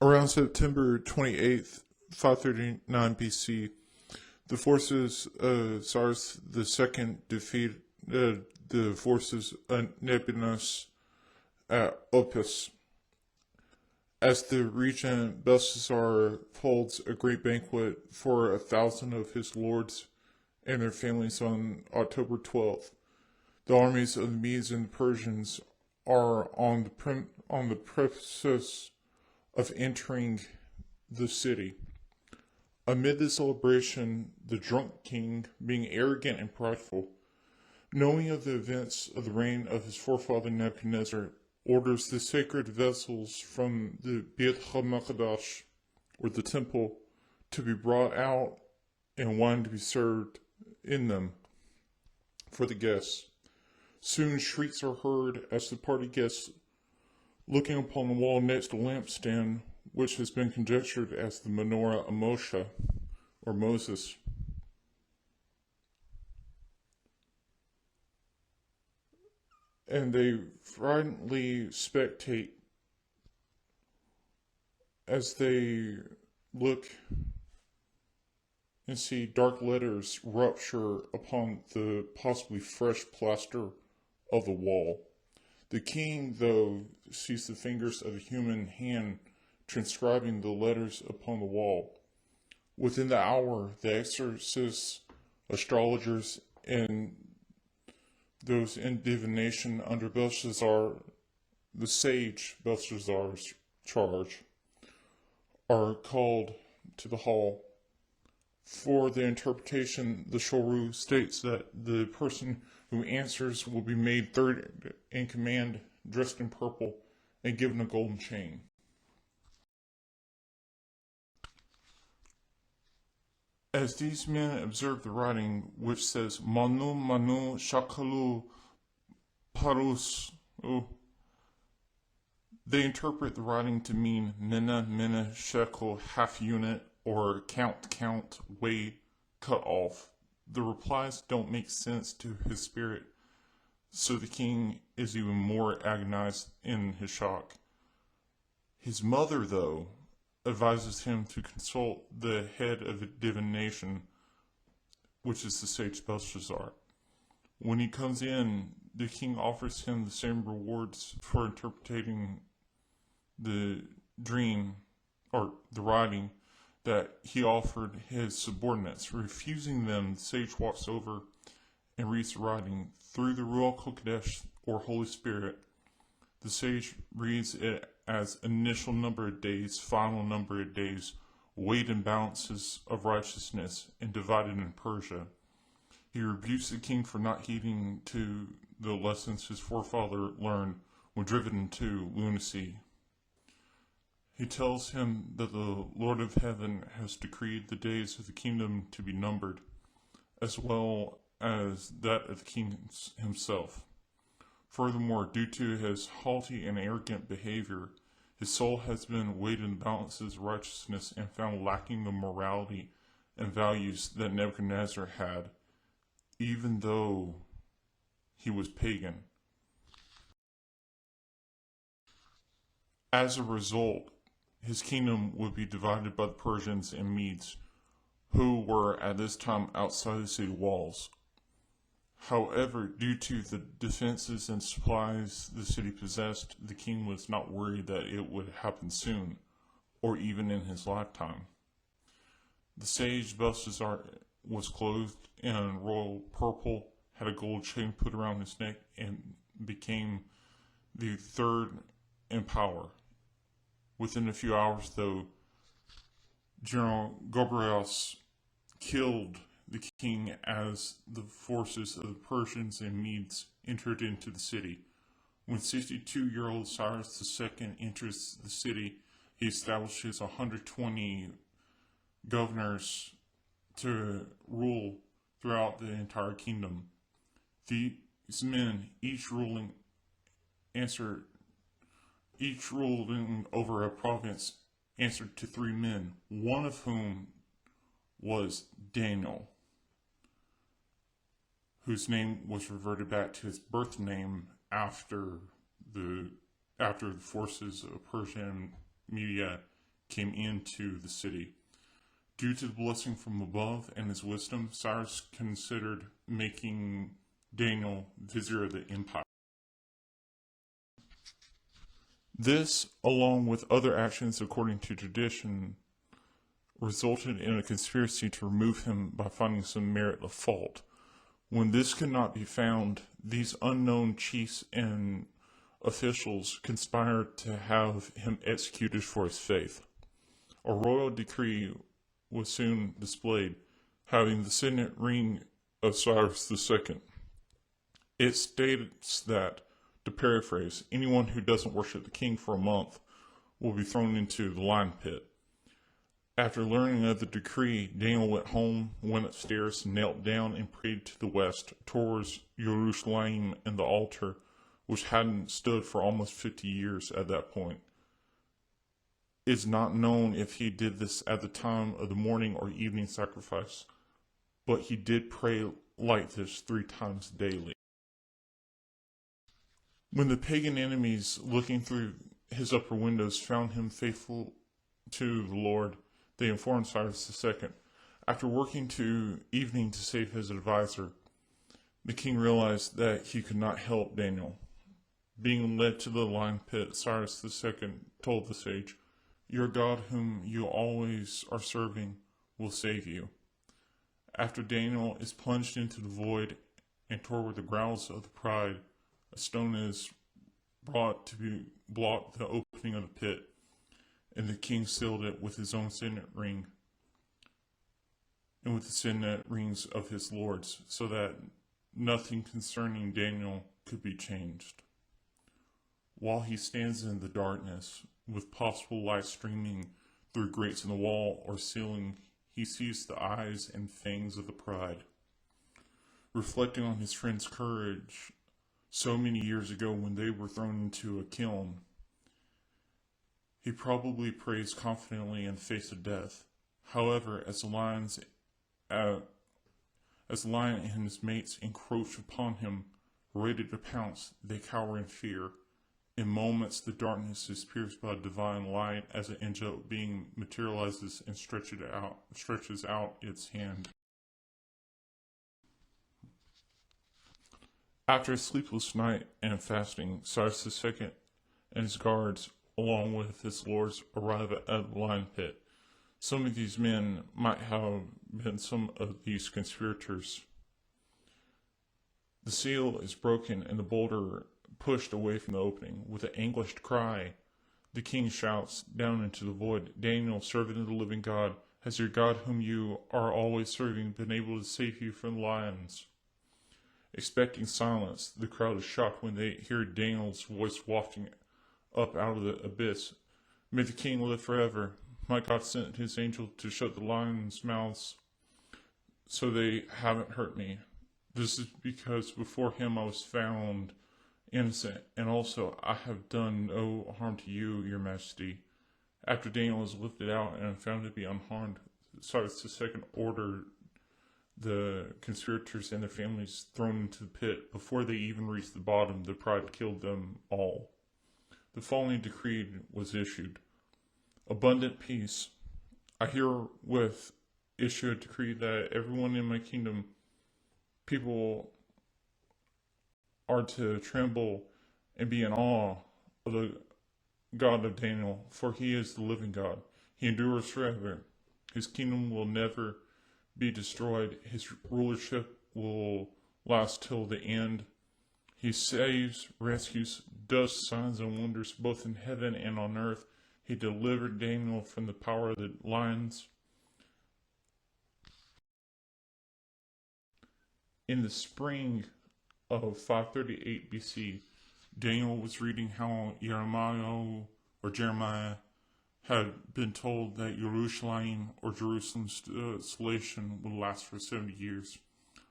Around September 28th, 539 BC, the forces of Cyrus II defeated the forces of Nebuchadnezzar at Opis. As the regent, Belshazzar holds a great banquet for 1,000 of his lords and their families on October 12th. The armies of the Medes and Persians are on the precipice of entering the city. Amid the celebration, the drunk king, being arrogant and prideful, knowing of the events of the reign of his forefather Nebuchadnezzar, orders the sacred vessels from the Beit HaMikdash, or the temple, to be brought out and wine to be served in them for the guests. Soon shrieks are heard as the party guests, looking upon the wall next to the lampstand, which has been conjectured as the menorah of Moshe, or Moses. And they frighteningly spectate as they look and see dark letters rupture upon the possibly fresh plaster of the wall. The king, though, sees the fingers of a human hand transcribing the letters upon the wall. Within the hour, the exorcists, astrologers, and those in divination under Belshazzar, the sage Belshazzar's charge, are called to the hall. For the interpretation, the Shoru states that the person who answers will be made third in command, dressed in purple, and given a golden chain. As these men observe the writing, which says, Manu Manu Shakalu Parus, they interpret the writing to mean Mina Mina Shekel, half unit, or count, weigh, cut off. The replies don't make sense to his spirit, so the king is even more agonized in his shock. His mother, though, advises him to consult the head of divination, which is the sage Belshazzar. When he comes in, the king offers him the same rewards for interpreting the dream, or the writing, that he offered his subordinates. Refusing them, the sage walks over and reads the writing through the Ruach HaKodesh, or Holy Spirit. The sage reads it as initial number of days, final number of days, weight and balances of righteousness, and divided in Persia. He rebukes the king for not heeding to the lessons his forefather learned when driven into lunacy. He tells him that the Lord of heaven has decreed the days of the kingdom to be numbered, as well as that of the king himself. Furthermore, due to his haughty and arrogant behavior, his soul has been weighed in balances of righteousness and found lacking the morality and values that Nebuchadnezzar had, even though he was pagan. As a result, his kingdom would be divided by the Persians and Medes, who were at this time outside the city walls. However, due to the defenses and supplies the city possessed, the king was not worried that it would happen soon, or even in his lifetime. The sage Belshazzar was clothed in royal purple, had a gold chain put around his neck, and became the third in power. Within a few hours, though, General Gobryas killed the king as the forces of the Persians and Medes entered into the city. When 62-year-old Cyrus II enters the city, he establishes 120 governors to rule throughout the entire kingdom. These men, each ruling over a province, answered to 3 men, one of whom was Dani'el, whose name was reverted back to his birth name after the forces of Persia and Media came into the city. Due to the blessing from above and his wisdom, Cyrus considered making Daniel vizier of the empire. This, along with other actions according to tradition, resulted in a conspiracy to remove him by finding some merit of fault. When this could not be found, these unknown chiefs and officials conspired to have him executed for his faith. A royal decree was soon displayed, having the signet ring of Cyrus II. It states that, to paraphrase, anyone who doesn't worship the king for a month will be thrown into the lion pit. After learning of the decree, Daniel went home, went upstairs, knelt down, and prayed to the west, towards Jerusalem and the altar, which hadn't stood for almost 50 years at that point. It's not known if he did this at the time of the morning or evening sacrifice, but he did pray like this 3 times daily. When the pagan enemies, looking through his upper windows, found him faithful to the Lord, they informed Cyrus II. After working to evening to save his advisor, the king realized that he could not help Daniel. Being led to the lion pit, Cyrus II told the sage, "Your God, whom you always are serving, will save you." After Daniel is plunged into the void and tore with the growls of the pride, a stone is brought to block the opening of the pit, and the king sealed it with his own signet ring and with the signet rings of his lords, so that nothing concerning Daniel could be changed. While he stands in the darkness, with possible light streaming through grates in the wall or ceiling, he sees the eyes and fangs of the pride. Reflecting on his friend's courage so many years ago when they were thrown into a kiln, he probably prays confidently in the face of death. However, as the lion and his mates encroach upon him, ready to pounce, they cower in fear. In moments, the darkness is pierced by divine light as an angelic being materializes and stretches out its hand. After a sleepless night and fasting, Cyrus II and his guards, along with his lords, arrive at the lion pit. Some of these men might have been some of these conspirators. The seal is broken and the boulder pushed away from the opening. With an anguished cry, the king shouts down into the void, "Daniel, servant of the living God, has your God, whom you are always serving, been able to save you from the lions?" Expecting silence, the crowd is shocked when they hear Daniel's voice wafting up out of the abyss. "May the king live forever. My God sent his angel to shut the lions' mouths so they haven't hurt me. This is because before him I was found innocent, and also I have done no harm to you, your majesty." After Daniel is lifted out and found to be unharmed, Cyrus II ordered the conspirators and their families thrown into the pit. Before they even reached the bottom, the pride killed them all. The following decree was issued: "Abundant peace. I herewith issue a decree that everyone in my kingdom, people are to tremble and be in awe of the God of Daniel, for he is the living God. He endures forever. His kingdom will never be destroyed. His rulership will last till the end. He saves, rescues, does signs and wonders both in heaven and on earth. He delivered Daniel from the power of the lions." In the spring of 538 BC, Daniel was reading how Jeremiah had been told that Jerusalem's desolation would last for 70 years.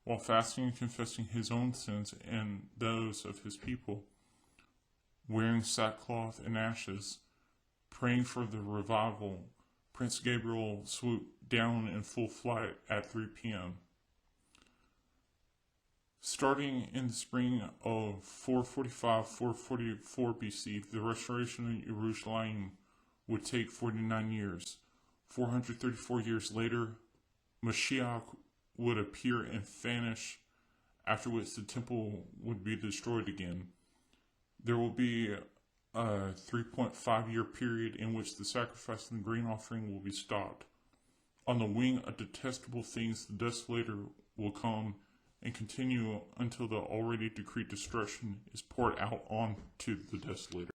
While fasting and confessing his own sins and those of his people, wearing sackcloth and ashes, praying for the revival, Prince Gabriel swooped down in full flight at 3 p.m. Starting in the spring of 445-444 BC, the restoration of Jerusalem would take 49 years. 434 years later, Mashiach would appear and vanish, after which the temple would be destroyed again. There will be a 3.5-year period in which the sacrifice and the grain offering will be stopped. On the wing of detestable things, the desolator will come and continue until the already decreed destruction is poured out onto the desolator.